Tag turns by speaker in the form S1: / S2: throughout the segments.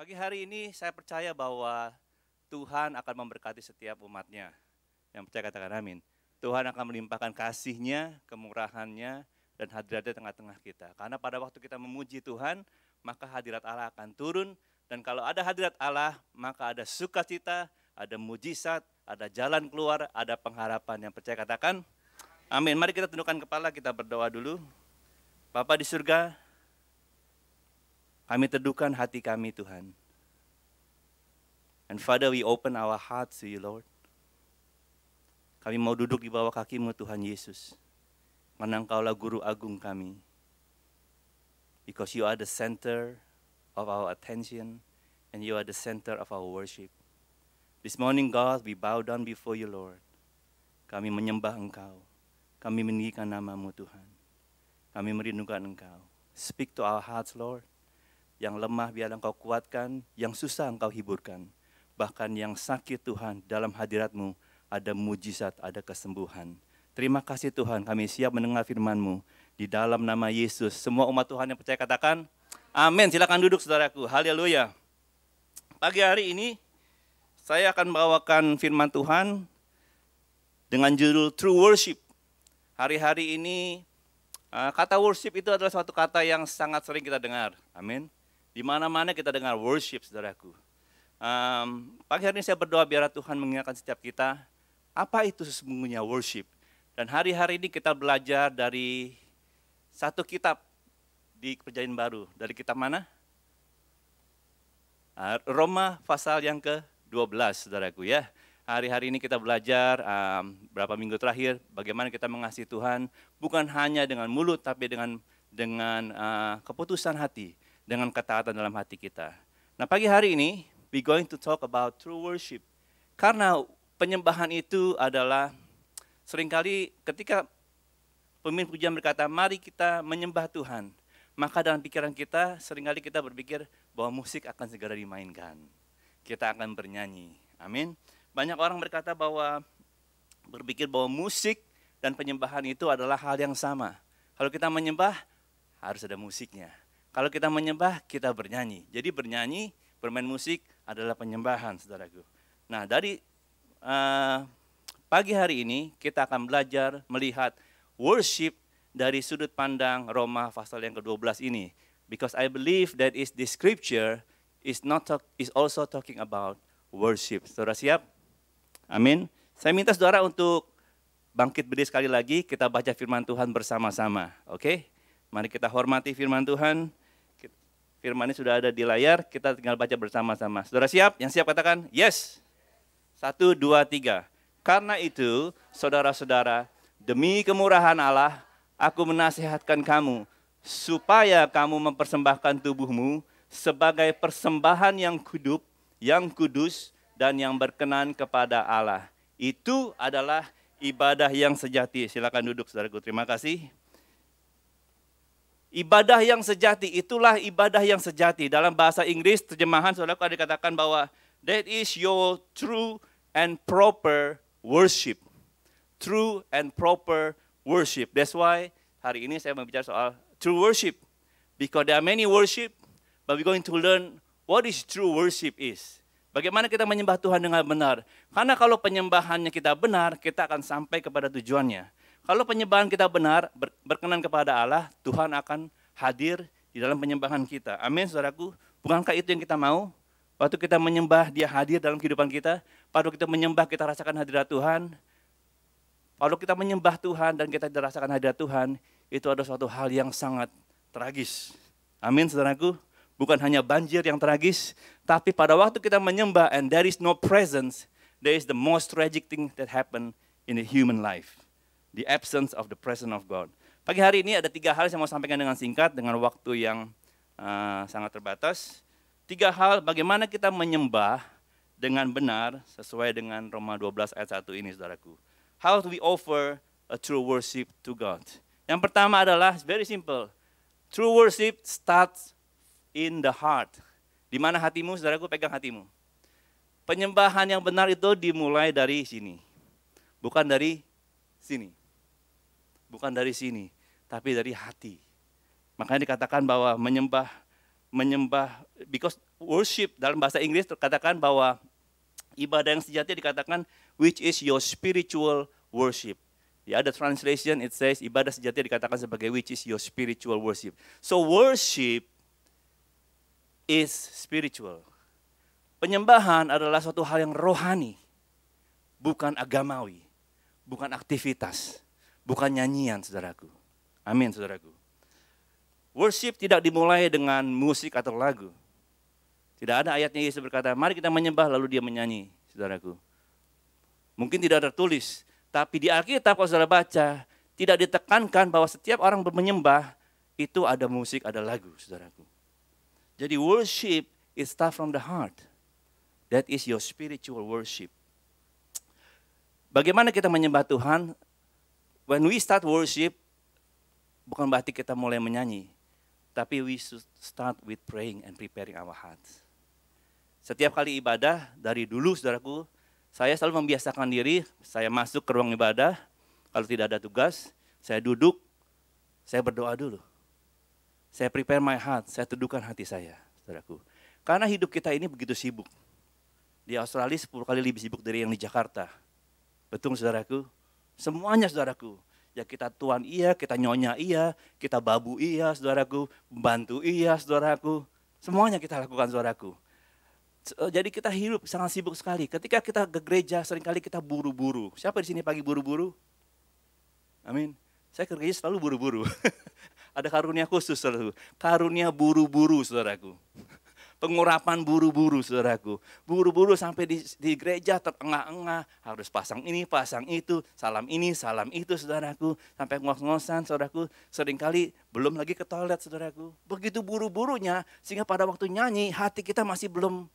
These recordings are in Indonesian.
S1: Pagi hari ini saya percaya bahwa Tuhan akan memberkati setiap umatnya. Yang percaya katakan amin. Tuhan akan melimpahkan kasih-Nya, kemurahan-Nya, dan hadirat-Nya di tengah-tengah kita. Karena pada waktu kita memuji Tuhan, maka hadirat Allah akan turun. Dan kalau ada hadirat Allah, maka ada sukacita, ada mujizat, ada jalan keluar, ada pengharapan. Yang percaya katakan amin. Mari kita tundukkan kepala, kita berdoa dulu. Bapa di surga, kami teduhkan hati kami Tuhan. And Father, we open our hearts to you, Lord. Kami mau duduk di bawah kaki-Mu Tuhan Yesus. Karena Engkaulah guru agung kami. Because you are the center of our attention and you are the center of our worship. This morning, God, we bow down before you, Lord. Kami menyembah Engkau. Kami meninggikan nama-Mu Tuhan. Kami merindukan Engkau. Speak to our hearts, Lord. Yang lemah biar Engkau kuatkan, yang susah Engkau hiburkan. Bahkan yang sakit Tuhan, dalam hadirat-Mu ada mujizat, ada kesembuhan. Terima kasih Tuhan, kami siap mendengar firman-Mu. Di dalam nama Yesus, semua umat Tuhan yang percaya katakan, amin. Silakan duduk saudaraku, haleluya. Pagi hari ini, saya akan membawakan firman Tuhan dengan judul True Worship. Hari-hari ini, kata worship itu adalah suatu kata yang sangat sering kita dengar. Amin. Di mana-mana kita dengar worship, saudaraku. Pagi hari ini saya berdoa biar Tuhan mengingatkan setiap kita, apa itu sesungguhnya worship. Dan hari-hari ini kita belajar dari satu kitab di Perjanjian Baru. Dari kitab mana? Roma pasal yang ke-12, saudaraku ya. Hari-hari ini kita belajar berapa minggu terakhir bagaimana kita mengasihi Tuhan bukan hanya dengan mulut tapi dengan keputusan hati, dengan ketaatan dalam hati kita. Nah, pagi hari ini we going to talk about true worship. Karena penyembahan itu adalah seringkali ketika pemimpin pujian berkata, mari kita menyembah Tuhan. Maka dalam pikiran kita seringkali kita berpikir bahwa musik akan segera dimainkan. Kita akan bernyanyi. Amin. Banyak orang berkata berpikir bahwa musik dan penyembahan itu adalah hal yang sama. Kalau kita menyembah, harus ada musiknya. Kalau kita menyembah, kita bernyanyi. Jadi bernyanyi, bermain musik adalah penyembahan, saudaraku. Nah, dari pagi hari ini kita akan belajar melihat worship dari sudut pandang Roma pasal yang ke-12 ini. Because I believe that the scripture is also talking about worship. Saudara siap? Amin. Saya minta saudara untuk bangkit berdiri sekali lagi, kita baca firman Tuhan bersama-sama. Oke? Mari kita hormati firman Tuhan. Firman ini sudah ada di layar, kita tinggal baca bersama-sama. Saudara siap? Yang siap katakan, yes. 1, 2, 3. Karena itu, saudara-saudara, demi kemurahan Allah, aku menasihatkan kamu, supaya kamu mempersembahkan tubuhmu sebagai persembahan yang hidup, yang kudus, dan yang berkenan kepada Allah. Itu adalah ibadah yang sejati. Silakan duduk, saudaraku. Terima kasih. Ibadah yang sejati, itulah ibadah yang sejati. Dalam bahasa Inggris, terjemahan saudara ada dikatakan bahwa that is your true and proper worship. True and proper worship. That's why hari ini saya berbicara soal true worship. Because there are many worship, but we're going to learn what is true worship is. Bagaimana kita menyembah Tuhan dengan benar. Karena kalau penyembahannya kita benar, kita akan sampai kepada tujuannya. Kalau penyembahan kita benar, berkenan kepada Allah, Tuhan akan hadir di dalam penyembahan kita. Amin, saudaraku. Bukankah itu yang kita mau? Waktu kita menyembah, dia hadir dalam kehidupan kita. Pada waktu kita menyembah, kita rasakan hadirat Tuhan. Kalau kita menyembah Tuhan dan kita dirasakan hadirat Tuhan, itu adalah suatu hal yang sangat tragis. Amin, saudaraku. Bukan hanya banjir yang tragis, tapi pada waktu kita menyembah and there is no presence, there is the most tragic thing that happen in the human life. The absence of the presence of God. Pagi hari ini ada 3 hal yang saya mau sampaikan dengan singkat, dengan waktu yang sangat terbatas. 3 hal bagaimana kita menyembah dengan benar, sesuai dengan Roma 12 ayat 1 ini, saudaraku. How do we offer a true worship to God? Yang pertama adalah very simple. True worship starts in the heart. Di mana hatimu, saudaraku, pegang hatimu. Penyembahan yang benar itu dimulai dari sini. Bukan dari sini. Bukan dari sini, tapi dari hati. Makanya dikatakan bahwa menyembah, because worship dalam bahasa Inggris terkatakan bahwa ibadah yang sejati dikatakan which is your spiritual worship. Di other translation it says ibadah sejati dikatakan sebagai which is your spiritual worship. So worship is spiritual. Penyembahan adalah suatu hal yang rohani, bukan agamawi, bukan aktivitas, bukan nyanyian, saudaraku. Amin, saudaraku. Worship tidak dimulai dengan musik atau lagu. Tidak ada ayatnya Yesus berkata, mari kita menyembah lalu dia menyanyi, saudaraku. Mungkin tidak tertulis, tapi di Alkitab kalau saudara baca, tidak ditekankan bahwa setiap orang menyembah itu ada musik, ada lagu, saudaraku. Jadi worship is start from the heart. That is your spiritual worship. Bagaimana kita menyembah Tuhan? When we start worship, bukan berarti kita mulai menyanyi, tapi we should start with praying and preparing our hearts. Setiap kali ibadah, dari dulu saudaraku, saya selalu membiasakan diri, saya masuk ke ruang ibadah, kalau tidak ada tugas, saya duduk, saya berdoa dulu. Saya prepare my heart, saya teduhkan hati saya, saudaraku. Karena hidup kita ini begitu sibuk. Di Australia 10 kali lebih sibuk dari yang di Jakarta. Betul saudaraku? Semuanya saudaraku. Ya kita tuan iya, kita nyonya iya, kita babu iya saudaraku, bantu iya saudaraku. Semuanya kita lakukan saudaraku. Jadi kita hidup sangat sibuk sekali. Ketika kita ke gereja seringkali kita buru-buru. Siapa di sini pagi buru-buru? Amin. Saya ke gereja selalu buru-buru. Ada karunia khusus saudaraku. Karunia buru-buru saudaraku. Pengurapan buru-buru saudaraku. Buru-buru sampai di gereja terengah-engah. Harus pasang ini, pasang itu. Salam ini, salam itu saudaraku. Sampai ngos-ngosan saudaraku. Seringkali belum lagi ke toilet saudaraku. Begitu buru-burunya sehingga pada waktu nyanyi hati kita masih belum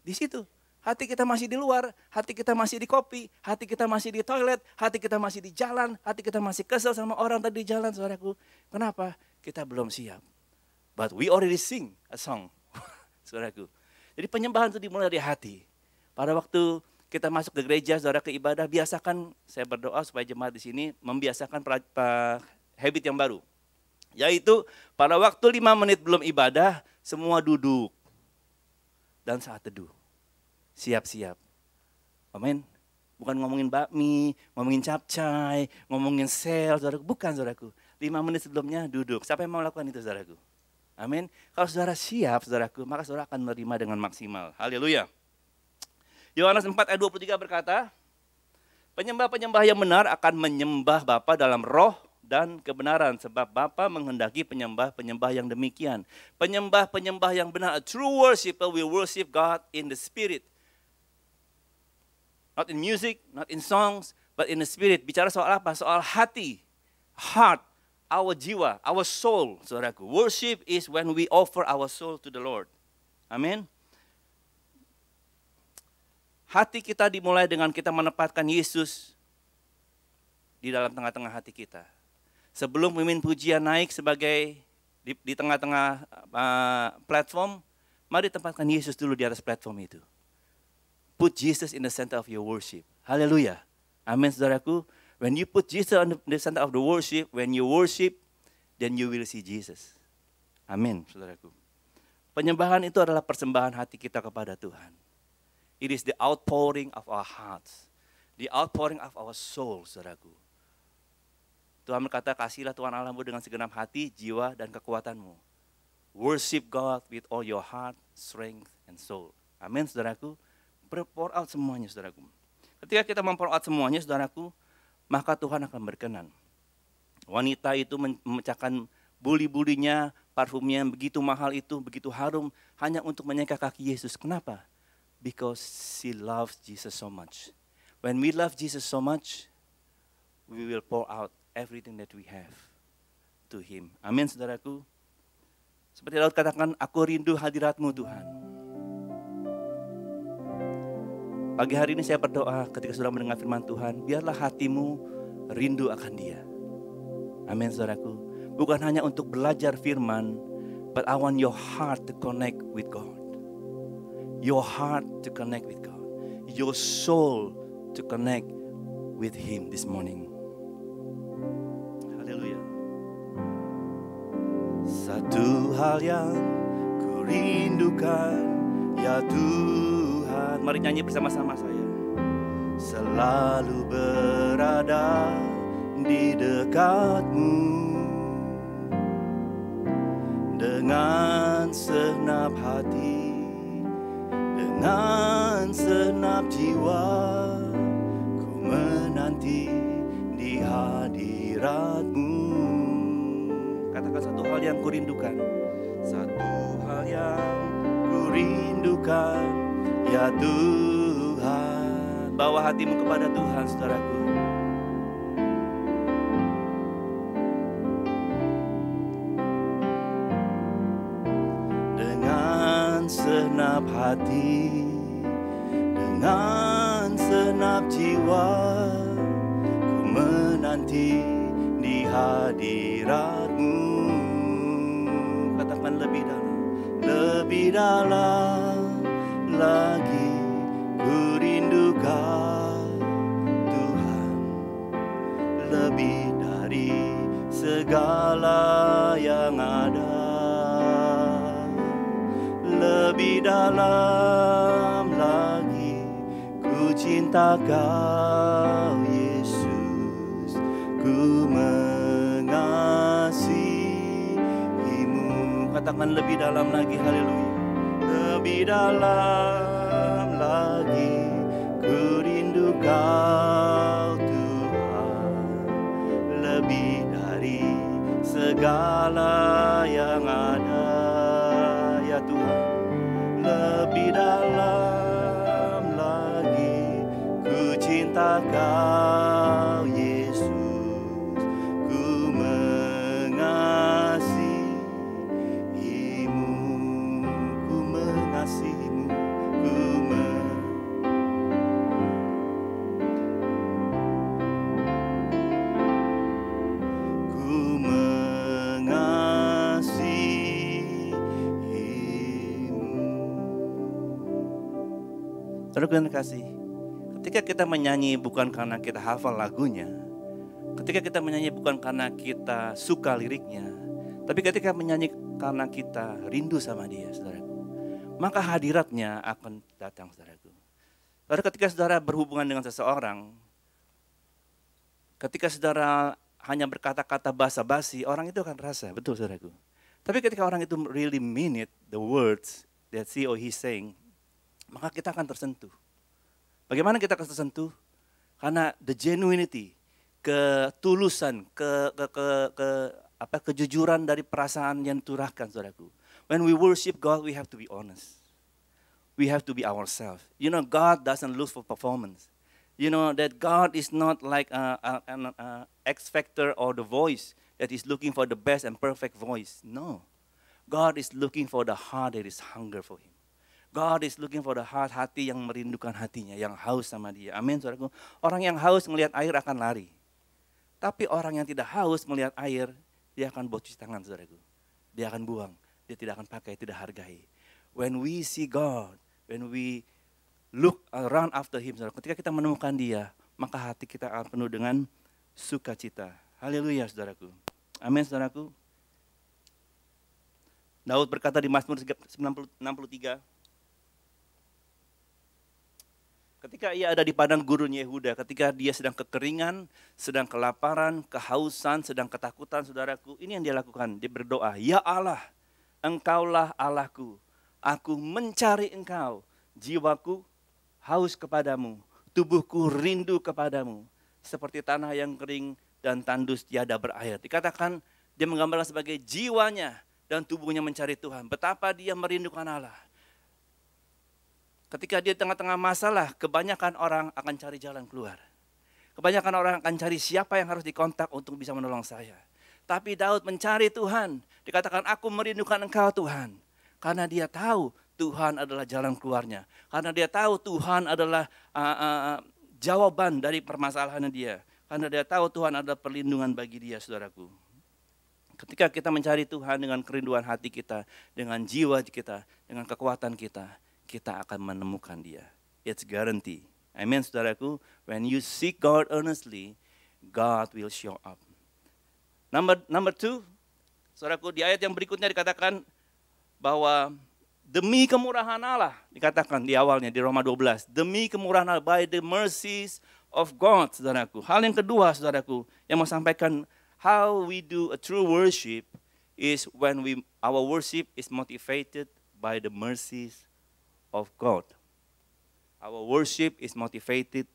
S1: di situ. Hati kita masih di luar. Hati kita masih di kopi. Hati kita masih di toilet. Hati kita masih di jalan. Hati kita masih kesel sama orang tadi di jalan saudaraku. Kenapa? Kita belum siap. But we already sing a song. Saudaraku. Jadi penyembahan itu dimulai dari hati. Pada waktu kita masuk ke gereja, saudara ke ibadah, biasakan, saya berdoa supaya jemaat di sini membiasakan habit yang baru. Yaitu pada waktu 5 menit belum ibadah, semua duduk. Dan saat teduh. Siap-siap. Amin. Bukan ngomongin bakmi, ngomongin capcay, ngomongin sel, saudaraku. Bukan saudaraku. 5 menit sebelumnya duduk. Siapa yang mau lakukan itu saudaraku? Amin. Kalau saudara siap, saudaraku, maka saudara akan menerima dengan maksimal. Haleluya. Yohanes 4 ayat 23 berkata, penyembah-penyembah yang benar akan menyembah Bapa dalam roh dan kebenaran. Sebab Bapa menghendaki penyembah-penyembah yang demikian. Penyembah-penyembah yang benar, a true worshiper will worship God in the spirit. Not in music, not in songs, but in the spirit. Bicara soal apa? Soal hati, heart. Our jiwa, our soul, saudaraku. Worship is when we offer our soul to the Lord. Amin. Hati kita dimulai dengan kita menempatkan Yesus di dalam tengah-tengah hati kita. Sebelum pemimpin pujian naik sebagai di tengah-tengah platform, mari tempatkan Yesus dulu di atas platform itu. Put Jesus in the center of your worship. Haleluya. Amin, saudaraku. When you put Jesus on the center of the worship, when you worship, then you will see Jesus. Amin, saudaraku. Penyembahan itu adalah persembahan hati kita kepada Tuhan. It is the outpouring of our hearts. The outpouring of our soul, saudaraku. Tuhan berkata, kasihlah Tuhan Allahmu dengan segenap hati, jiwa, dan kekuatanmu. Worship God with all your heart, strength, and soul. Amin, saudaraku. Pour out semuanya, saudaraku. Ketika kita pour out semuanya, saudaraku, maka Tuhan akan berkenan. Wanita itu memecahkan buli-bulinya, parfumnya yang begitu mahal itu, begitu harum, hanya untuk menyeka kaki Yesus. Kenapa? Because she loves Jesus so much. When we love Jesus so much, we will pour out everything that we have to Him. Amin, saudaraku. Seperti Daud katakan, aku rindu hadirat-Mu Tuhan. Pagi hari ini saya berdoa ketika sudah mendengar firman Tuhan, biarlah hatimu rindu akan Dia. Amin, saudaraku. Bukan hanya untuk belajar firman, but I want your heart to connect with God. Your heart to connect with God. Your soul to connect with Him this morning. Haleluya. Satu hal yang ku rindukan, ya Tuhan. Mari nyanyi bersama-sama saya. Selalu berada di dekat-Mu, dengan segenap hati, dengan segenap jiwa, ku menanti di hadirat-Mu. Katakan satu hal yang kurindukan, satu hal yang kurindukan, ya Tuhan. Bawa hatimu kepada Tuhan, saudaraku. Dengan segenap hati, dengan segenap jiwa, ku menanti di hadirat-Mu. Katakan lebih dalam lagi ku rindukan Tuhan, lebih dari segala yang ada, lebih dalam lagi ku cinta Kau Yesus, ku mengasihi-Mu. Katakan lebih dalam lagi, haleluya. Lebih dalam lagi ku rindu Kau Tuhan, lebih dari segala yang ada, ya Tuhan. Lebih dalam lagi ku cinta Kau Yesus, ku mengasihi-Mu, ku mengasihi-Mu, ku mengasihi-Mu. Saudara yang kasih, ketika kita menyanyi bukan karena kita hafal lagunya, ketika kita menyanyi bukan karena kita suka liriknya, tapi ketika menyanyi karena kita rindu sama Dia, saudaraku, maka hadiratnya akan datang, saudaraku. Saudara, ketika saudara berhubungan dengan seseorang, ketika saudara hanya berkata-kata basa-basi, orang itu akan rasa, betul saudaraku. Tapi ketika orang itu really mean it, the words that she or he saying, maka kita akan tersentuh. Bagaimana kita akan tersentuh? Karena the genuinity, ketulusan, kejujuran dari perasaan yang diturahkan, saudaraku. When we worship God, we have to be honest. We have to be ourselves. You know, God doesn't look for performance. You know that God is not like an X Factor or the Voice that is looking for the best and perfect voice. No, God is looking for the heart that is hunger for Him. God is looking for the heart, hati yang merindukan hatinya, yang haus sama Dia. Amin, saudaraku. Orang yang haus melihat air akan lari. Tapi orang yang tidak haus melihat air, dia akan bawa cuci tangan, saudaraku. Dia akan buang, dia tidak akan pakai, tidak hargai. When we see God, when we look around after Him, saudara, ketika kita menemukan Dia, maka hati kita akan penuh dengan sukacita. Haleluya, saudaraku. Amin, saudaraku. Daud berkata di Mazmur 63, ketika ia ada di padang gurun Yehuda, ketika dia sedang kekeringan, sedang kelaparan, kehausan, sedang ketakutan, saudaraku, ini yang dia lakukan. Dia berdoa, ya Allah, Engkaulah Allahku, aku mencari Engkau, jiwaku haus kepadamu, tubuhku rindu kepadamu, seperti tanah yang kering dan tandus tiada berair. Dikatakan dia menggambarkan sebagai jiwanya dan tubuhnya mencari Tuhan. Betapa dia merindukan Allah. Ketika dia tengah-tengah masalah, kebanyakan orang akan cari jalan keluar. Kebanyakan orang akan cari siapa yang harus dikontak untuk bisa menolong saya. Tapi Daud mencari Tuhan. Dikatakan, aku merindukan Engkau Tuhan. Karena dia tahu Tuhan adalah jalan keluarnya. Karena dia tahu Tuhan adalah jawaban dari permasalahan dia. Karena dia tahu Tuhan adalah perlindungan bagi dia, saudaraku. Ketika kita mencari Tuhan dengan kerinduan hati kita, dengan jiwa kita, dengan kekuatan kita, kita akan menemukan Dia. It's guarantee. Amen, saudaraku. When you seek God earnestly, God will show up. Number two, saudaraku, di ayat yang berikutnya dikatakan bahwa Demi kemurahan Allah, dikatakan di awalnya di Roma 12. Demi kemurahan Allah, by the mercies of God, saudaraku. Hal yang kedua, saudaraku, yang mau sampaikan, how we do a true worship is when our worship is motivated by the mercies of God. Our worship is motivated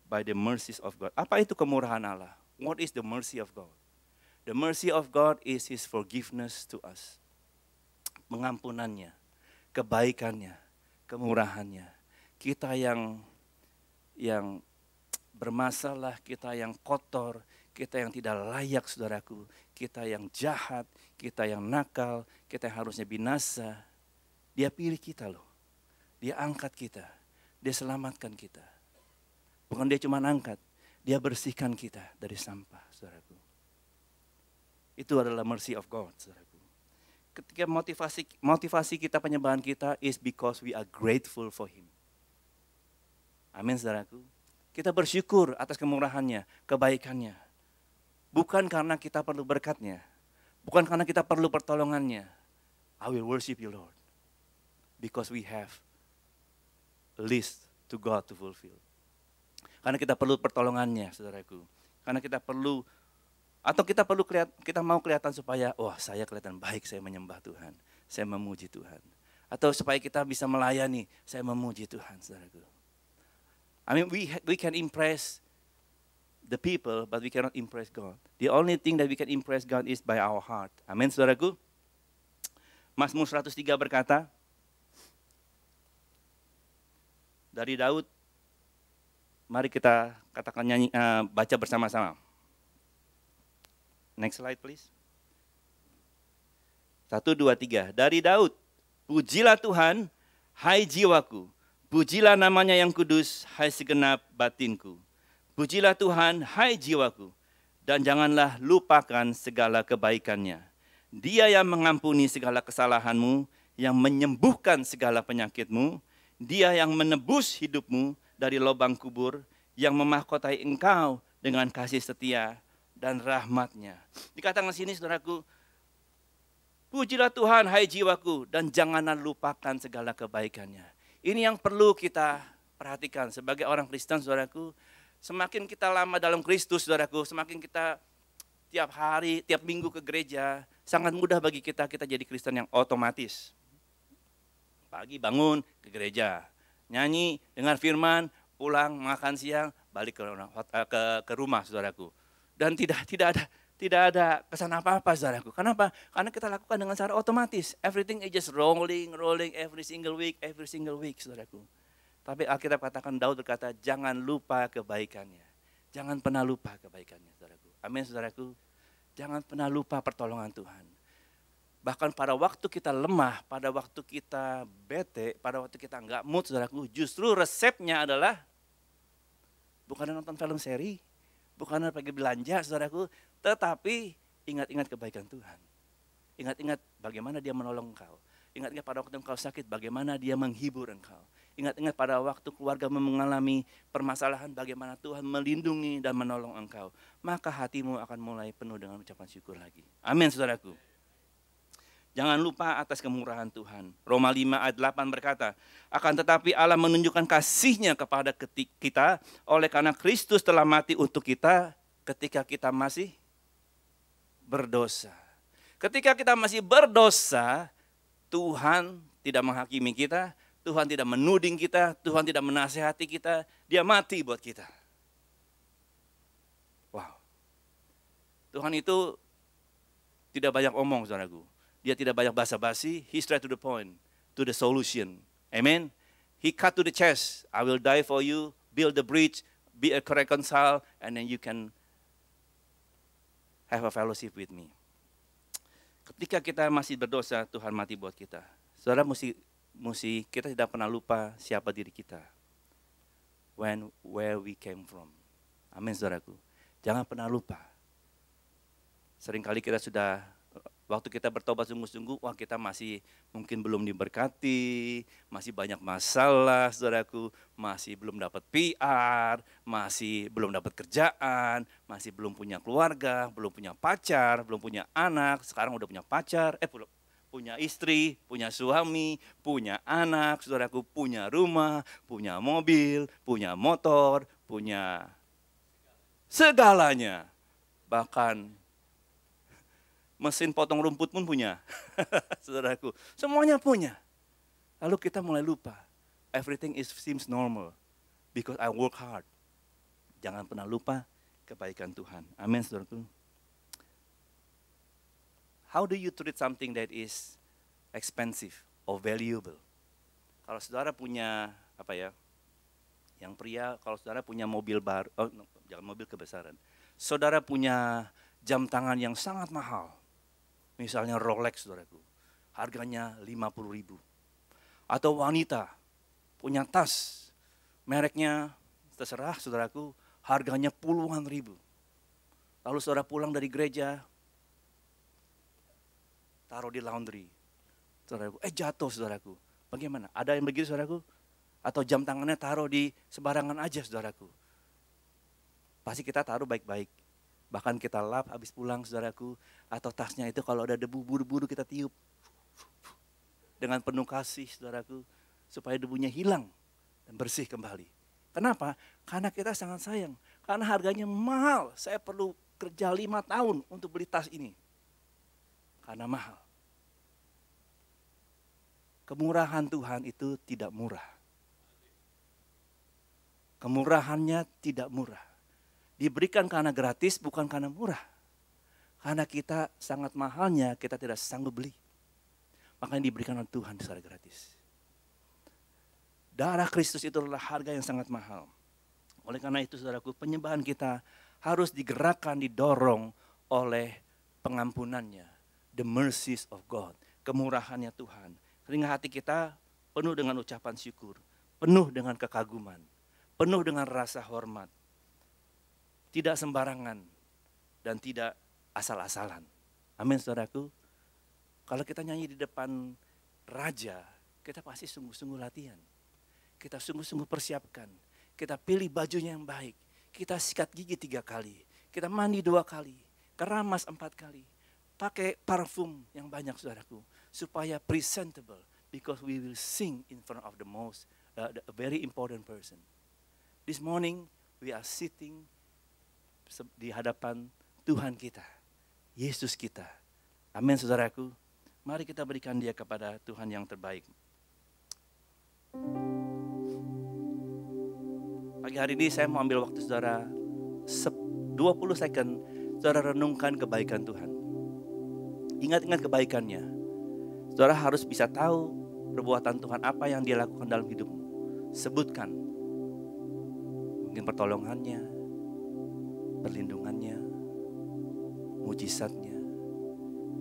S1: by the mercies of God. Apa itu kemurahan Allah? What is the mercy of God? The mercy of God is His forgiveness to us. Pengampunannya, kebaikannya, kemurahannya. Kita yang bermasalah, kita yang kotor, kita yang tidak layak, saudaraku, kita yang jahat, kita yang nakal, kita yang harusnya binasa. Dia pilih kita loh. Dia angkat kita. Dia selamatkan kita. Bukan dia cuma angkat, dia bersihkan kita dari sampah, saudaraku. Itu adalah mercy of God, saudaraku. Ketika motivasi kita, penyembahan kita is because we are grateful for Him. Amin, saudaraku. Kita bersyukur atas kemurahannya, kebaikannya. Bukan karena kita perlu berkatnya. Bukan karena kita perlu pertolongannya. I will worship you, Lord. Because we have a list to God to fulfill. Karena kita perlu pertolongannya, saudaraku. Karena kita perlu, atau kita mau kelihatan supaya, wah, saya kelihatan baik, saya menyembah Tuhan. Saya memuji Tuhan. Atau supaya kita bisa melayani, saya memuji Tuhan, saudaraku. I mean, we can impress the people, but we cannot impress God. The only thing that we can impress God is by our heart. Amin, saudaraku. Mazmur 103 berkata, dari Daud, mari kita katakan nyanyi, baca bersama-sama. Next slide please. 1, 2, 3. Dari Daud, pujilah Tuhan, hai jiwaku. Pujilah namanya yang kudus, hai segenap batinku. Pujilah Tuhan, hai jiwaku. Dan janganlah lupakan segala kebaikannya. Dia yang mengampuni segala kesalahanmu, yang menyembuhkan segala penyakitmu. Dia yang menebus hidupmu dari lubang kubur, yang memahkotai engkau dengan kasih setia dan rahmatnya. Dikatakan sini, saudaraku, pujilah Tuhan, hai jiwaku, dan janganlah lupakan segala kebaikannya. Ini yang perlu kita perhatikan sebagai orang Kristen, saudaraku. Semakin kita lama dalam Kristus, saudaraku, semakin kita tiap hari, tiap minggu ke gereja, sangat mudah bagi kita jadi Kristen yang otomatis. Pagi bangun ke gereja, nyanyi, dengar firman, pulang, makan siang, balik ke rumah, saudaraku. Dan tidak ada kesan apa-apa, saudaraku. Kenapa? Karena kita lakukan dengan secara otomatis. Everything is just rolling every single week, saudaraku. Tapi Alkitab katakan, Daud berkata, jangan lupa kebaikannya. Jangan pernah lupa kebaikannya, saudaraku. Amin, saudaraku. Jangan pernah lupa pertolongan Tuhan. Bahkan pada waktu kita lemah, pada waktu kita bete, pada waktu kita enggak mood, saudaraku, justru resepnya adalah bukan nonton film seri, bukan pergi belanja, saudaraku, tetapi ingat-ingat kebaikan Tuhan. Ingat-ingat bagaimana Dia menolong engkau. Ingat-ingat pada waktu engkau sakit, bagaimana Dia menghibur engkau. Ingat-ingat pada waktu keluarga mengalami permasalahan, bagaimana Tuhan melindungi dan menolong engkau. Maka hatimu akan mulai penuh dengan ucapan syukur lagi. Amin, saudaraku. Jangan lupa atas kemurahan Tuhan. Roma 5 ayat 8 berkata, akan tetapi Allah menunjukkan kasih-Nya kepada kita oleh karena Kristus telah mati untuk kita ketika kita masih berdosa. Ketika kita masih berdosa, Tuhan tidak menghakimi kita, Tuhan tidak menuding kita, Tuhan tidak menasihati kita, Dia mati buat kita. Wow. Tuhan itu tidak banyak omong, saudaraku. Dia tidak banyak basa-basi, He straight to the point, to the solution. Amen. He cut to the chest. I will die for you, build the bridge, be a reconcile, and then you can have a fellowship with me. Ketika kita masih berdosa, Tuhan mati buat kita. Saudara, kita tidak pernah lupa siapa diri kita. Where we came from. Amin, saudaraku. Jangan pernah lupa. Seringkali kita sudah, waktu kita bertobat sungguh-sungguh, wah kita masih mungkin belum diberkati, masih banyak masalah, saudaraku, masih belum dapat PR, masih belum dapat kerjaan, masih belum punya keluarga, belum punya pacar, belum punya anak, sekarang udah punya pacar, punya istri, punya suami, punya anak, saudaraku, punya rumah, punya mobil, punya motor, punya segalanya. Bahkan mesin potong rumput pun punya, saudaraku. Semuanya punya. Lalu kita mulai lupa. Everything seems normal because I work hard. Jangan pernah lupa kebaikan Tuhan. Amin, saudaraku. How do you treat something that is expensive or valuable? Kalau saudara punya, yang pria, kalau saudara punya mobil baru, jangan mobil kebesaran. Saudara punya jam tangan yang sangat mahal. Misalnya Rolex, saudaraku. Harganya 50.000. Atau wanita punya tas, mereknya terserah, saudaraku, harganya puluhan ribu. Lalu saudara pulang dari gereja, taruh di laundry. Saudaraku, jatuh, saudaraku. Bagaimana? Ada yang begitu, saudaraku? Atau jam tangannya taruh di sembarangan aja, saudaraku. Pasti kita taruh baik-baik. Bahkan kita lap habis pulang, saudaraku. Atau tasnya itu kalau ada debu buru-buru kita tiup. Dengan penuh kasih, saudaraku. Supaya debunya hilang dan bersih kembali. Kenapa? Karena kita sangat sayang. Karena harganya mahal. Saya perlu kerja 5 tahun untuk beli tas ini. Karena mahal. Kemurahan Tuhan itu tidak murah. Kemurahannya tidak murah. Diberikan karena gratis, bukan karena murah. Karena kita sangat mahalnya, kita tidak sanggup beli. Makanya diberikan oleh Tuhan secara gratis. Darah Kristus itu adalah harga yang sangat mahal. Oleh karena itu, saudaraku, penyembahan kita harus digerakkan, didorong oleh pengampunannya. The mercies of God, kemurahannya Tuhan. Sehingga hati kita penuh dengan ucapan syukur, penuh dengan kekaguman, penuh dengan rasa hormat. Tidak sembarangan dan tidak asal-asalan. Amin, saudaraku. Kalau kita nyanyi di depan raja, kita pasti sungguh-sungguh latihan. Kita sungguh-sungguh persiapkan. Kita pilih bajunya yang baik. Kita sikat gigi 3 kali. Kita mandi 2 kali. Keramas 4 kali. Pakai parfum yang banyak, saudaraku, supaya presentable, because we will sing in front of a very important person. This morning we are sitting di hadapan Tuhan kita, Yesus kita. Amin, saudaraku. Mari kita berikan dia kepada Tuhan yang terbaik. Pagi hari ini saya mau ambil waktu saudara 20 second, saudara renungkan kebaikan Tuhan. Ingat-ingat kebaikannya. Saudara harus bisa tahu perbuatan Tuhan apa yang dia lakukan dalam hidupmu. Sebutkan. Mungkin pertolongannya, perlindungannya, mujizatnya,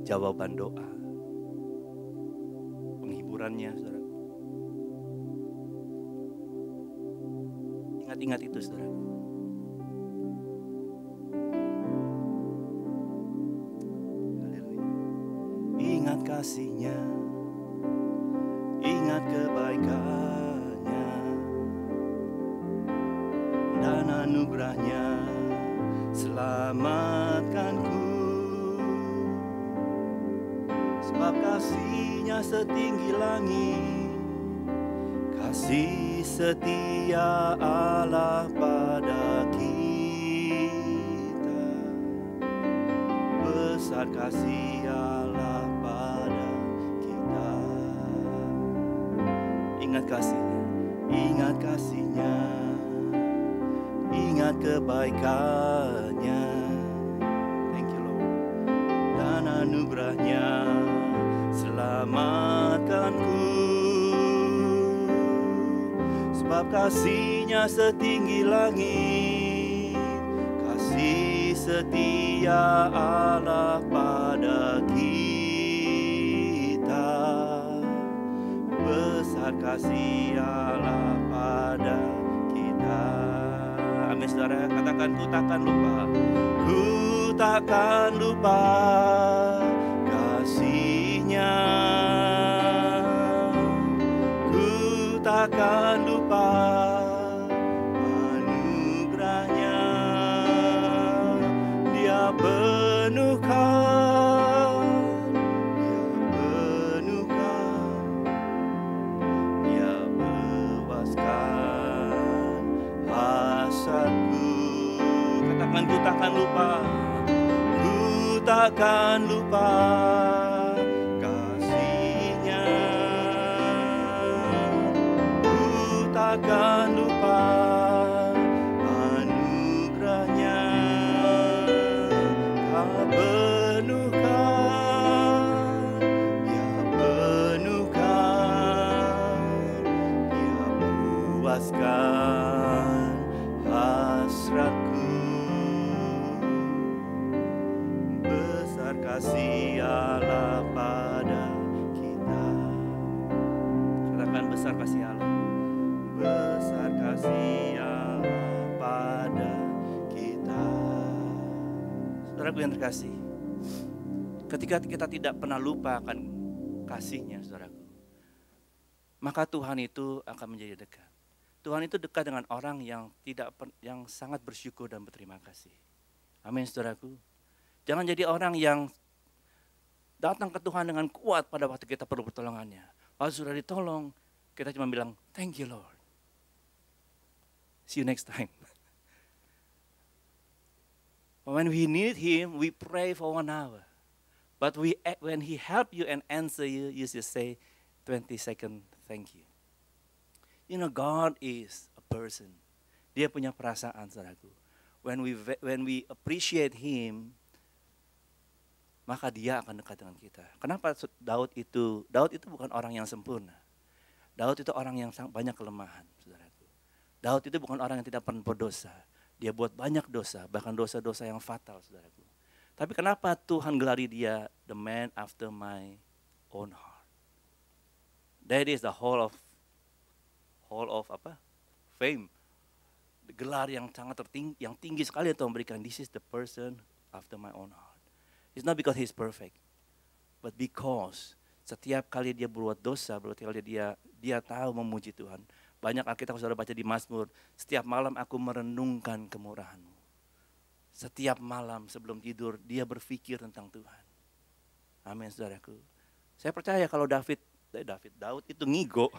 S1: jawaban doa, penghiburannya, saudara. Ingat-ingat itu, saudara. Ingat kasih-Nya, ingat kebaikan-Nya, dan anugerah-Nya selamatkanku. Sebab kasih-Nya setinggi langit, kasih setia Allah pada kita. Besar kasih Allah pada kita. Ingat kasih-Nya, ingat kasih-Nya, ingat kebaikan-Nya. Thank you, Lord. Dan anugerah-Nya selamatkanku. Sebab kasih-Nya setinggi langit, kasih setia Allah pada kita. Besar kasih Allah pada kita. Amin, saudara. Katakan, ku takkan lupa. Ku takkan lupa kasih-Nya. Ku takkan lupa anugerah-Nya. Dia penuhkan, Dia Katakan, ku takkan lupa. Ku takkan lupa kasih-Nya. Ku takkan lupa anugerah-Nya. Kau penuhkan, Dia penuhkan, Dia puaskan hasratku. Besar kasih Allah pada kita. Katakan, besar kasih Allah. Besar kasih Allah pada kita. Saudaraku yang terkasih, ketika kita tidak pernah lupa akan kasih-Nya, saudaraku, maka Tuhan itu akan menjadi dekat. Tuhan itu dekat dengan orang yang sangat bersyukur dan berterima kasih. Amin, saudaraku. Jangan jadi orang yang datang ke Tuhan dengan kuat pada waktu kita perlu pertolongannya. Waktu sudah ditolong, kita cuma bilang, thank you Lord. See you next time. When we need Him, we pray for 1 hour. But when He help you and answer you, you just say 20 second thank you. You know, God is a person. Dia punya perasaan, saudaraku. When we appreciate Him, maka Dia akan dekat dengan kita. Kenapa Daud itu bukan orang yang sempurna. Daud itu orang yang banyak kelemahan, saudaraku. Daud itu bukan orang yang tidak pernah berdosa. Dia buat banyak dosa, bahkan dosa-dosa yang fatal, saudaraku. Tapi kenapa Tuhan gelari dia the man after my own heart? That is the whole of fame. Gelar yang sangat yang tinggi sekali Tuhan memberikan. This is the person after my own heart. It's not because he's perfect, but because setiap kali dia berbuat dosa, berarti kali dia tahu memuji Tuhan. Banyak Alkitab saudara baca di Mazmur, setiap malam aku merenungkan kemurahan-Mu. Setiap malam sebelum tidur dia berpikir tentang Tuhan. Amin, saudaraku. Saya percaya kalau Daud itu ngigo.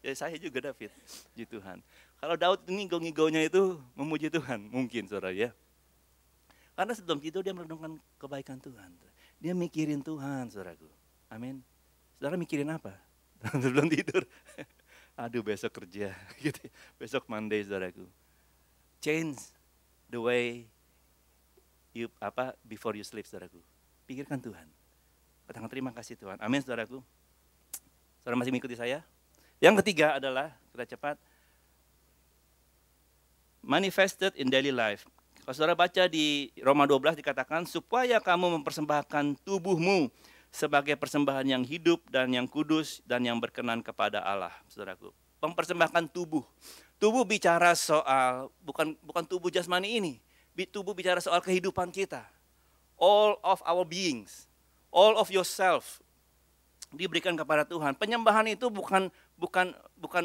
S1: Ya saya juga David, puji Tuhan. Kalau Daud ngigo-ngigonya itu memuji Tuhan, mungkin saudara ya. Karena sebelum tidur dia merenungkan kebaikan Tuhan. Dia mikirin Tuhan, saudaraku. Amin. Saudara mikirin apa? Sebelum tidur. Aduh besok kerja, gitu. Besok Monday, saudaraku. Change the way you before you sleep, saudaraku. Pikirkan Tuhan. Katakan terima kasih Tuhan. Amin, saudaraku. Saudara masih mengikuti saya? Yang ketiga adalah, kita cepat, manifested in daily life. Kalau saudara baca di Roma 12 dikatakan, supaya kamu mempersembahkan tubuhmu sebagai persembahan yang hidup dan yang kudus dan yang berkenan kepada Allah. Saudaraku, mempersembahkan tubuh. Tubuh bicara soal, bukan tubuh jasmani ini. Tubuh bicara soal kehidupan kita. All of our beings, all of yourself diberikan kepada Tuhan. Penyembahan itu bukan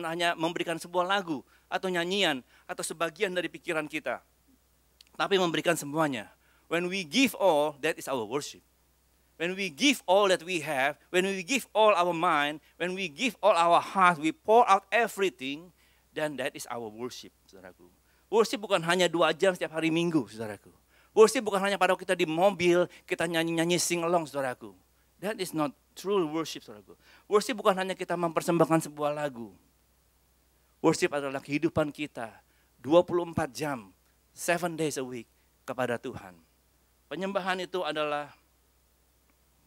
S1: hanya memberikan sebuah lagu atau nyanyian atau sebagian dari pikiran kita, tapi memberikan semuanya. When we give all, that is our worship. When we give all that we have, when we give all our mind, when we give all our heart, we pour out everything, then that is our worship, saudaraku. Worship bukan hanya 2 jam setiap hari Minggu, saudaraku. Worship bukan hanya pada kita di mobil, kita nyanyi-nyanyi sing along, saudaraku. That is not true worship, saudaraku. Worship bukan hanya kita mempersembahkan sebuah lagu. Worship adalah kehidupan kita 24 jam, 7 days a week kepada Tuhan. Penyembahan itu adalah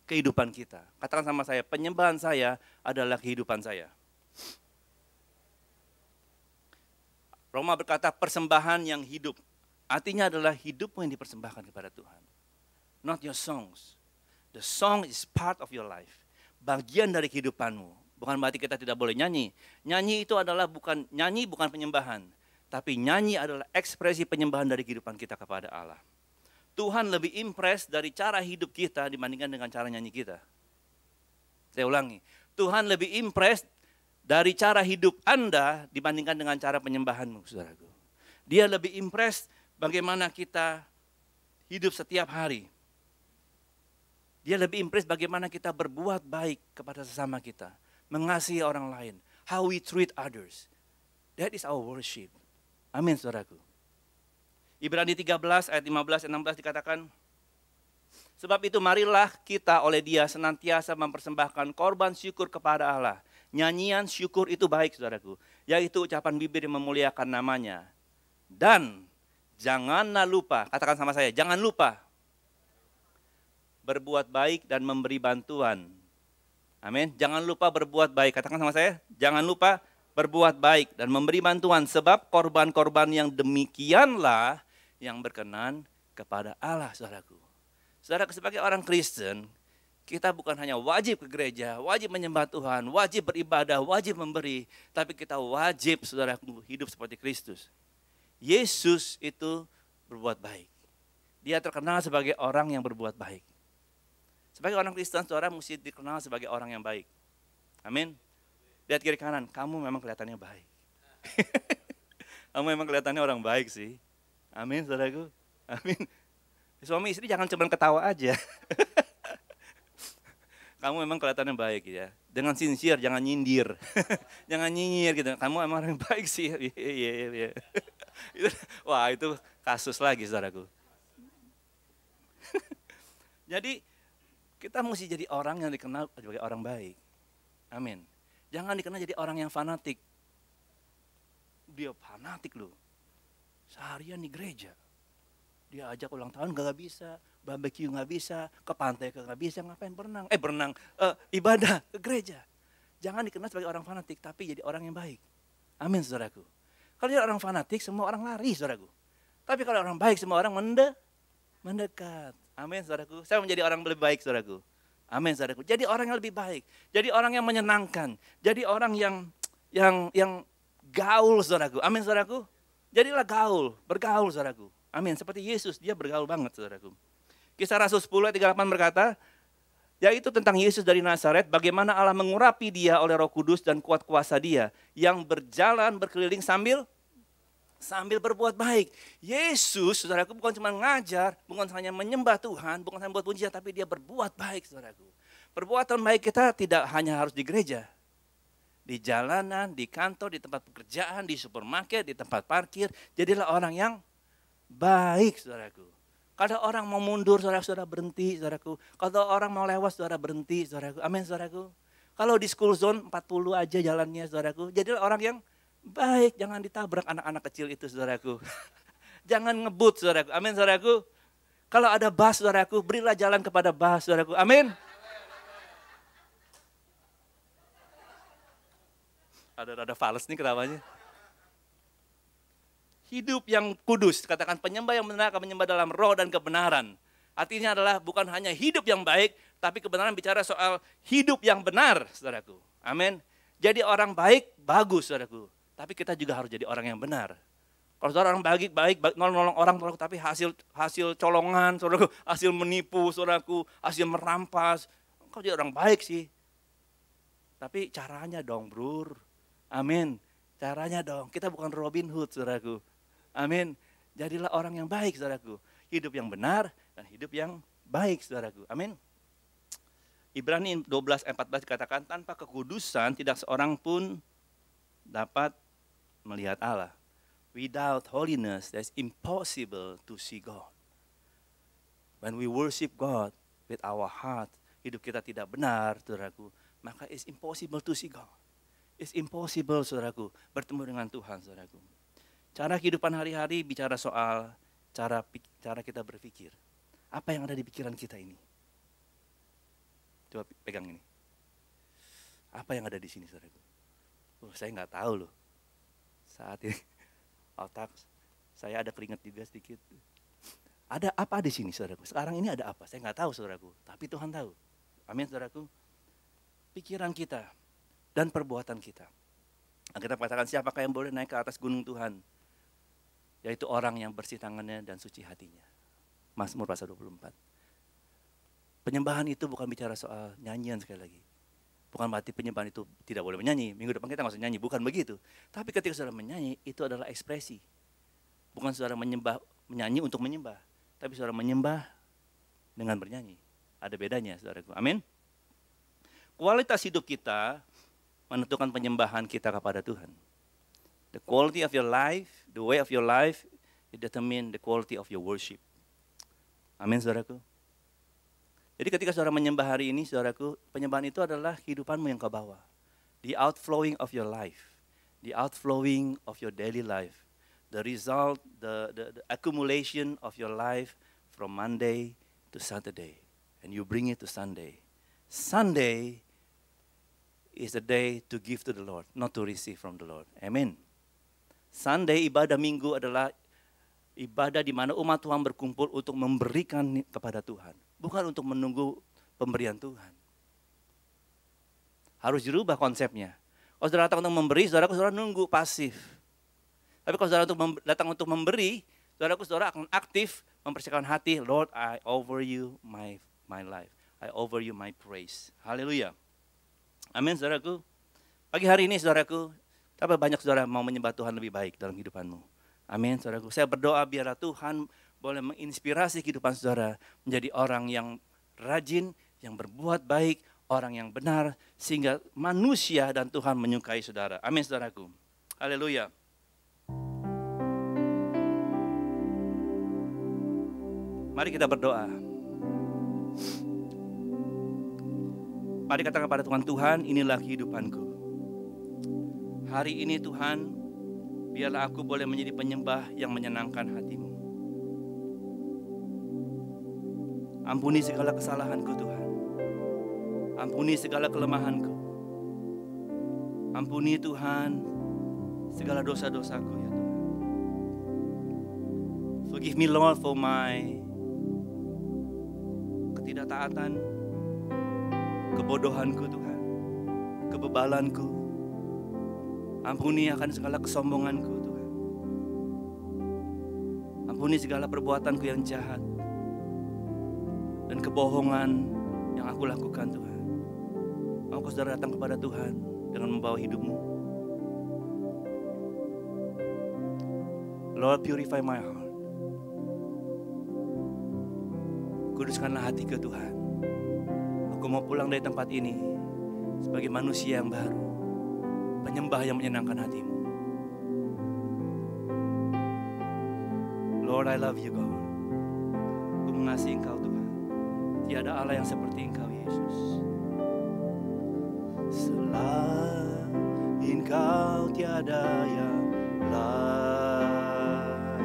S1: kehidupan kita. Katakan sama saya, penyembahan saya adalah kehidupan saya. Roma berkata persembahan yang hidup. Artinya adalah hidupmu yang dipersembahkan kepada Tuhan. Not your songs. The song is part of your life. Bagian dari kehidupanmu. Bukan berarti kita tidak boleh nyanyi. Nyanyi itu adalah bukan penyembahan. Tapi nyanyi adalah ekspresi penyembahan dari kehidupan kita kepada Allah. Tuhan lebih impress dari cara hidup kita dibandingkan dengan cara nyanyi kita. Saya ulangi. Tuhan lebih impress dari cara hidup Anda dibandingkan dengan cara penyembahanmu, saudaraku. Dia lebih impress bagaimana kita hidup setiap hari. Dia lebih impress bagaimana kita berbuat baik kepada sesama kita. Mengasihi orang lain. How we treat others. That is our worship. Amin, saudaraku. Ibrani 13 ayat 15 dan 16 dikatakan, sebab itu marilah kita oleh Dia senantiasa mempersembahkan korban syukur kepada Allah. Nyanyian syukur itu baik, saudaraku, yaitu ucapan bibir yang memuliakan namanya. Dan janganlah lupa, katakan sama saya, jangan lupa berbuat baik dan memberi bantuan. Amin. Jangan lupa berbuat baik, katakan sama saya, jangan lupa berbuat baik dan memberi bantuan, sebab korban-korban yang demikianlah yang berkenan kepada Allah, saudaraku. Saudara, sebagai orang Kristen, kita bukan hanya wajib ke gereja, wajib menyembah Tuhan, wajib beribadah, wajib memberi, tapi kita wajib, saudaraku, hidup seperti Kristus. Yesus itu berbuat baik. Dia terkenal sebagai orang yang berbuat baik. Sebagai orang Kristen, saudara mesti dikenal sebagai orang yang baik. Amin. Lihat kiri kanan, kamu memang kelihatannya baik. Kamu memang kelihatannya orang baik sih. Amin, saudaraku. Amin. Suami istri jangan cuma ketawa aja. Kamu memang kelihatannya baik ya. Dengan sincere, jangan nyindir. Jangan nyinyir gitu. Kamu memang orang baik sih. Iya. Wah, itu kasus lagi, saudaraku. Jadi kita mesti jadi orang yang dikenal sebagai orang baik. Amin. Jangan dikenal jadi orang yang fanatik. Dia fanatik loh. Seharian di gereja. Dia ajak ulang tahun gak bisa, barbecue gak bisa, ke pantai gak bisa, ngapain berenang? Ibadah ke gereja. Jangan dikenal sebagai orang fanatik, tapi jadi orang yang baik. Amin, saudaraku. Kalau jadi orang fanatik, semua orang lari, saudaraku. Tapi kalau orang baik, semua orang mendekat. Amin, saudaraku. Saya menjadi orang lebih baik, saudaraku. Amin, saudaraku. Jadi orang yang lebih baik. Jadi orang yang menyenangkan. Jadi orang yang gaul, saudaraku. Amin, saudaraku. Jadilah gaul, bergaul, saudaraku. Amin, seperti Yesus, dia bergaul banget, saudaraku. Kisah Rasul 10 ayat 38 berkata, yaitu tentang Yesus dari Nazaret, bagaimana Allah mengurapi dia oleh Roh Kudus dan kuat kuasa dia, yang berjalan berkeliling sambil berbuat baik. Yesus, saudaraku, bukan cuma ngajar, bukan hanya menyembah Tuhan, bukan hanya buat pujian, tapi dia berbuat baik, saudaraku. Perbuatan baik kita tidak hanya harus di gereja. Di jalanan, di kantor, di tempat pekerjaan, di supermarket, di tempat parkir, jadilah orang yang baik, saudaraku. Kalau orang mau mundur, saudara berhenti, saudaraku. Kalau orang mau lewat, saudara berhenti, saudaraku. Amin, saudaraku. Kalau di school zone 40 aja jalannya, saudaraku. Jadilah orang yang baik, jangan ditabrak anak-anak kecil itu, saudaraku. Jangan ngebut, saudaraku. Amin, saudaraku. Kalau ada bus, saudaraku, berilah jalan kepada bus, saudaraku. Amin. Ada fals nih ketawanya. Hidup yang kudus, katakan penyembah yang benar akan menyembah dalam roh dan kebenaran. Artinya adalah bukan hanya hidup yang baik, tapi kebenaran bicara soal hidup yang benar, saudaraku. Amin. Jadi orang baik, bagus, saudaraku. Tapi kita juga harus jadi orang yang benar. Kalau saudara orang baik, nolong orang, saudaraku, tapi hasil colongan, saudaraku, hasil menipu, saudaraku, hasil merampas. Kau jadi orang baik sih. Tapi caranya dong, bro. Amin. Caranya dong. Kita bukan Robin Hood, saudaraku. Amin. Jadilah orang yang baik, saudaraku. Hidup yang benar dan hidup yang baik, saudaraku. Amin. Ibrani 12 ayat 14 dikatakan, tanpa kekudusan tidak seorang pun dapat melihat Allah. Without holiness, it's impossible to see God. When we worship God with our heart, hidup kita tidak benar, saudaraku, maka it's impossible to see God. It's impossible, saudaraku, bertemu dengan Tuhan, saudaraku. Cara kehidupan hari-hari bicara soal cara kita berpikir. Apa yang ada di pikiran kita ini? Coba pegang ini. Apa yang ada di sini, saudaraku? Saya nggak tahu loh. Saat ini otak saya ada keringat juga sedikit. Ada apa di sini, saudaraku? Sekarang ini ada apa? Saya nggak tahu, saudaraku. Tapi Tuhan tahu. Amin, saudaraku. Pikiran kita dan perbuatan kita. Kita katakan, siapakah yang boleh naik ke atas gunung Tuhan? Yaitu orang yang bersih tangannya dan suci hatinya. Mazmur pasal 24. Penyembahan itu bukan bicara soal nyanyian sekali lagi. Bukan berarti penyembahan itu tidak boleh menyanyi. Minggu depan kita nggak usah nyanyi, bukan begitu. Tapi ketika saudara menyanyi, itu adalah ekspresi. Bukan saudara menyanyi untuk menyembah. Tapi saudara menyembah dengan bernyanyi. Ada bedanya, saudaraku. Amin. Kualitas hidup kita menentukan penyembahan kita kepada Tuhan. The quality of your life, the way of your life it determines the quality of your worship. Amin, saudaraku. Jadi ketika saudara menyembah hari ini, saudaraku, penyembahan itu adalah kehidupanmu yang kau bawa. The outflowing of your life, the outflowing of your daily life, the result, the accumulation of your life from Monday to Saturday, and you bring it to Sunday. Sunday is the day to give to the Lord, not to receive from the Lord. Amen. Sunday, ibadah minggu adalah ibadah di mana umat Tuhan berkumpul untuk memberikan kepada Tuhan, bukan untuk menunggu pemberian Tuhan. Harus dirubah konsepnya. Kalau saudara datang untuk memberi, saudara nunggu pasif. Tapi kalau saudara datang untuk memberi, saudara akan aktif mempersiapkan hati. Lord, I offer you my life. I offer you my praise. Haleluya. Amin, saudaraku. Pagi hari ini, saudaraku, tapi banyak saudara mau menyembah Tuhan lebih baik dalam kehidupanmu. Amin, saudaraku. Saya berdoa biarlah Tuhan boleh menginspirasi kehidupan saudara menjadi orang yang rajin, yang berbuat baik, orang yang benar, sehingga manusia dan Tuhan menyukai saudara. Amin, saudaraku. Haleluya. Mari kita berdoa. Mari katakan kepada Tuhan, Tuhan, inilah kehidupanku. Hari ini Tuhan, biarlah aku boleh menjadi penyembah yang menyenangkan hati-Mu. Ampuni segala kesalahanku Tuhan. Ampuni segala kelemahanku. Ampuni Tuhan segala dosa-dosaku ya Tuhan. Forgive me Lord for my ketidaktaatan, kebodohanku Tuhan, kebebalanku. Ampuni akan segala kesombonganku Tuhan. Ampuni segala perbuatanku yang jahat dan kebohongan yang aku lakukan Tuhan. Mau saudara datang kepada Tuhan dengan membawa hidupmu. Lord, purify my heart. Kuduskanlah hatiku Tuhan. Aku mau pulang dari tempat ini sebagai manusia yang baru, penyembah yang menyenangkan hatimu. Lord, I love you God. Aku mengasihi Engkau Tuhan. Tiada Allah yang seperti Engkau Yesus. Selain Engkau tiada yang lain,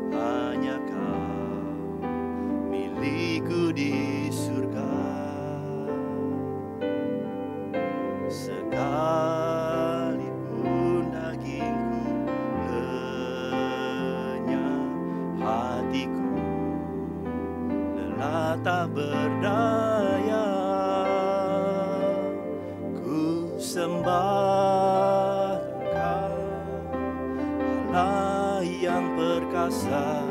S1: hanya Kau milikku di surga. Sekalipun dagingku lenyap, hatiku lelah tak berdaya. Ku sembah Engkau, Allah yang perkasa.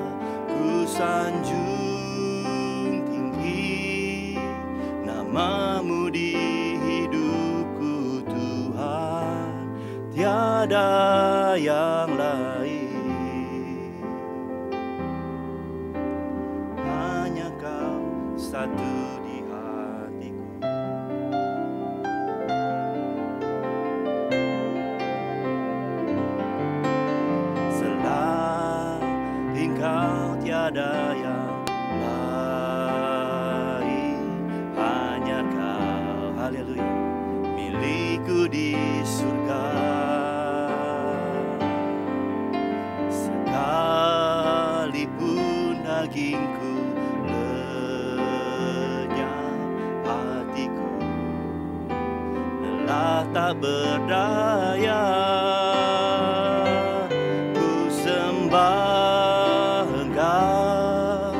S1: Ku sanjung tinggi nama-Mu di hidupku Tuhan, tiada yang lain. Hanya Kau satu di hatiku. Selain Engkau tiada yang lain, hanya Kau, haleluya, milikku di surga. Sekalipun dagingku lenyap, hatiku lelah tak berdaya. Ku sembah Engkau,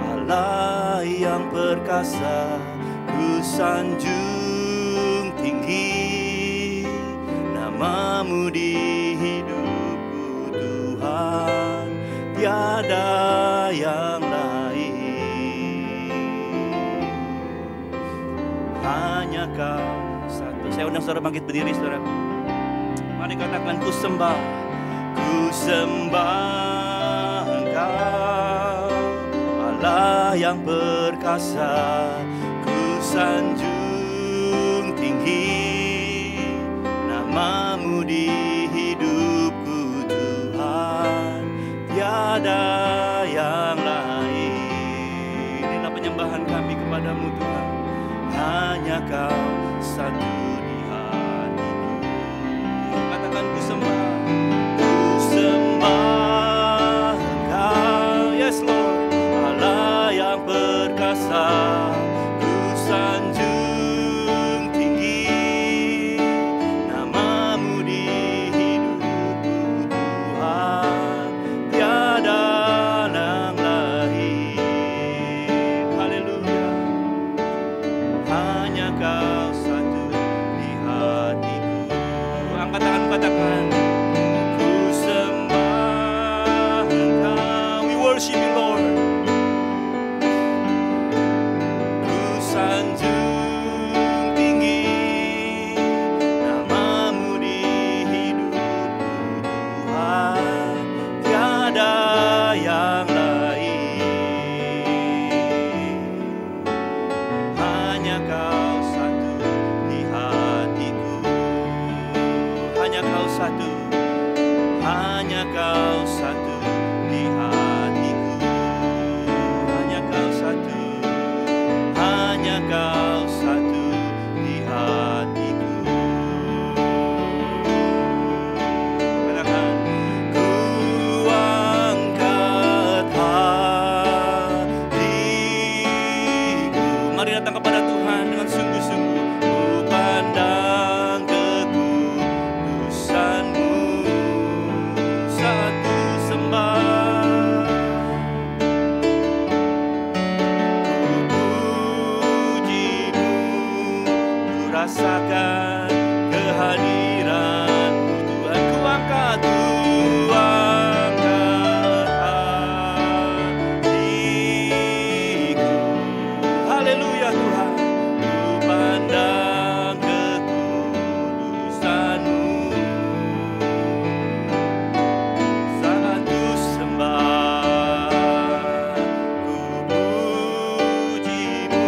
S1: Allah yang perkasa. Ku sanjung tinggi nama-Mu di hidupku Tuhan, tiada yang lain. Hanya Kau satu. Saya undang saudara bangkit berdiri, saudara. Mari katakan, ku sembah Engkau, Allah yang perkasa. Ku sanjung tinggi nama-Mu di hidupku Tuhan, tiada hanya Kau satu di hatiku. Katakan ku sembah Engkau, yes Lord, Allah yang perkasa. Ku sanjung tinggi namamu di hidupku Tuhan, tiada yang lain. Haleluya, hanya Kau satu di hatiku. Angkat tangan, katakan ku sembah Engkau. We worship you Lord. Ku sanjung tinggi namamu di hidupku Tuhan, tiada yang lain. Hanya Kau satu di hatiku. Hanya Kau satu. Hanya Kau satu di hatiku. Hanya Kau satu. Hanya Kau satu di hatiku. Katakan ku angkat hatiku. Mari datang kepada Tuhan dengan sungguh-sungguh. Ku pandang kekudusan-Mu saat ku sembah. Ku puji-Mu, ku rasakan kehadiran-Mu Tuhan. Ku angkat hatiku. Haleluya Tuhan. Ku pandang kekudusan-Mu saat ku sembah. Ku puji-Mu,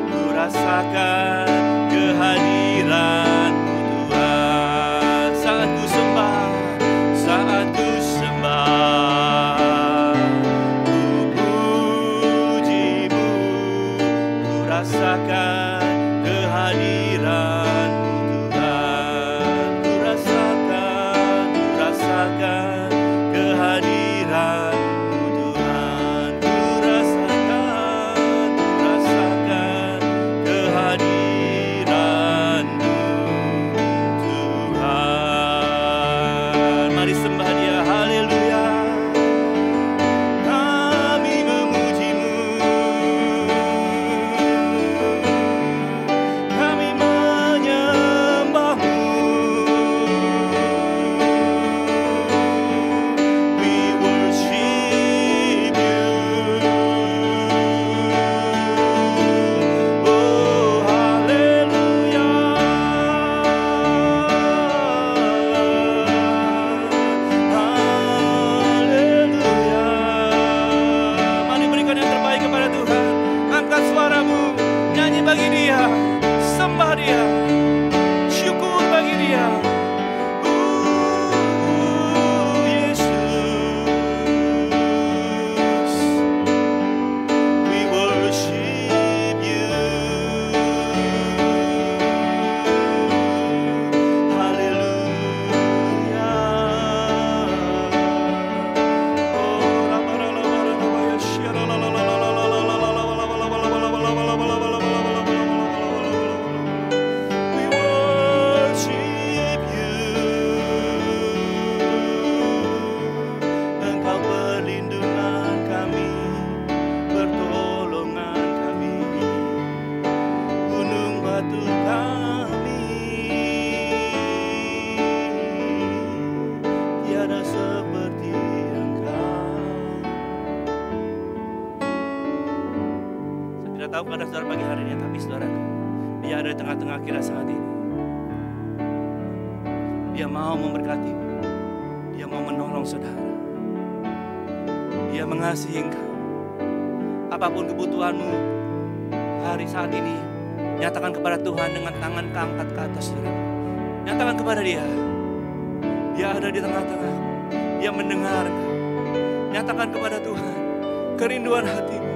S1: ku rasakan kehadiran-Mu Tuhan. Saat ku sembah, saat ku sembah. Ku puji-Mu, ku rasakan kehadiran-Mu Tuhan. Ku rasakan kehadiran-Mu Tuhan. Ku rasakan kehadiran-Mu Tuhan. Mari sembah Dia, haleluya. Kami memuji-Mu, kami menyembah-Mu. We worship You. Oh, haleluya. Haleluya. Mari berikan yang terbaik kepada Tuhan. Angkat suaramu, nyanyi bagi Dia, sembah Dia, syukur bagi Dia. Yesus, we worship You. Haleluya. Oh, we worship You. Engkau perlindungan kami, pertolongan kami, gunung batu kami, tiada seperti Engkau. Saya tidak tahu keadaan saudara pagi hari ini, tapi saudaraku, Dia ada di tengah-tengah kita saat ini. Dia mau memberkati, Dia mau menolong saudara, Dia mengasihi engkau. Apapun kebutuhanmu hari saat ini, nyatakan kepada Tuhan dengan tangan keangkat ke atas, saudara. Nyatakan kepada Dia. Dia ada di tengah-tengah. Dia mendengar engkau. Nyatakan kepada Tuhan kerinduan hatimu.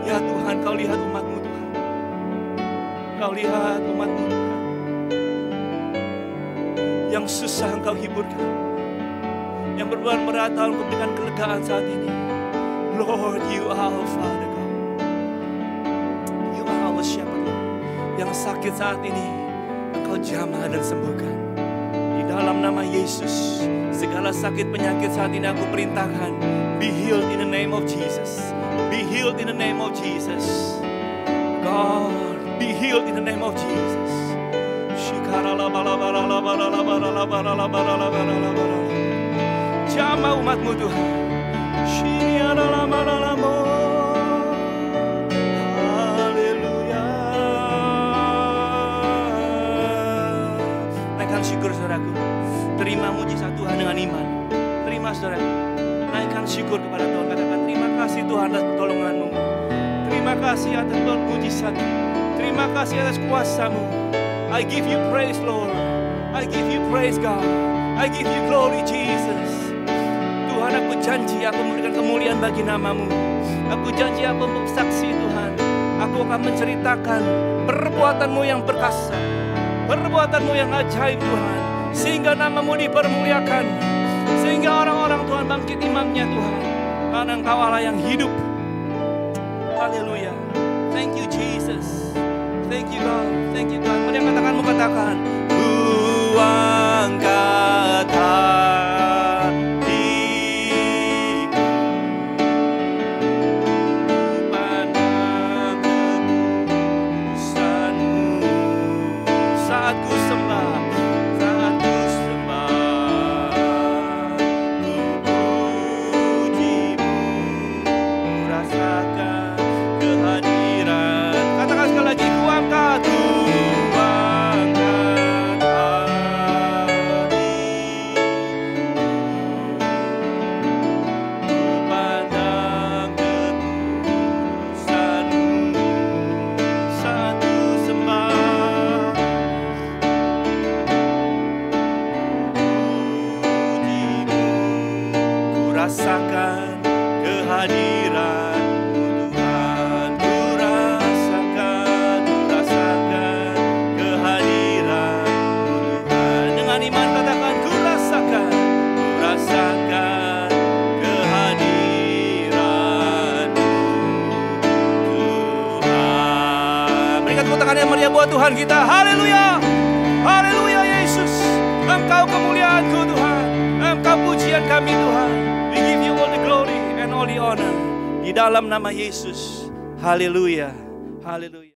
S1: Ya Tuhan, Kau lihat umat-Mu Tuhan. Engkau lihat umat-Mu Tuhan, yang susah Engkau hiburkan, yang berbulan berat Engkau berikan kelegaan saat ini. Lord, You are our Father God. You are our Shepherd Lord. Yang sakit saat ini Engkau jamah dan sembuhkan. Di dalam nama Yesus, segala sakit penyakit saat ini aku perintahkan, be healed in the name of Jesus. Be healed in the name of Jesus. God, be healed in the name of Jesus. Jamah umat-Mu Tuhan. Haleluya. Naikkan syukur saudaraku. Terima mujizat Tuhan dengan iman. Terima saudaraku. Naikkan syukur kepada Tuhan. Katakan terima kasih Tuhan atas pertolongan-Mu. Terima kasih atas mujizat. Terima kasih atas kuasa-Mu. I give You praise Lord. I give You praise God. I give You glory Jesus. Tuhan, aku janji aku memberikan kemuliaan bagi nama-Mu. Aku janji aku bersaksi Tuhan. Aku akan menceritakan perbuatan-Mu yang perkasa, perbuatan-Mu yang ajaib Tuhan. Sehingga nama-Mu dipermuliakan, sehingga orang-orang Tuhan bangkit imannya Tuhan. Karena Engkau Allah yang hidup. Haleluya. Thank You Jesus. Thank You God. Thank You God. Mari katakan, ku angkat hatiku, pandang kekudusan-Mu. Saat ku sembah, ku puji-Mu, ku rasakan kehadiran. Katakan sekali lagi, ku angkat rasakan kehadiran-Mu Tuhan, ku rasakan kehadiran-Mu Tuhan. Dengan iman katakan, ku rasakan kehadiran-Mu Tuhan. Berikan tepuk tangan yang meriah buat Tuhan kita. Haleluya, haleluya Yesus. Engkau kemuliaan-Ku Tuhan, Engkau pujian kami Tuhan. We give You all the glory and all the honor. Di dalam nama Yesus. Haleluya. Haleluya.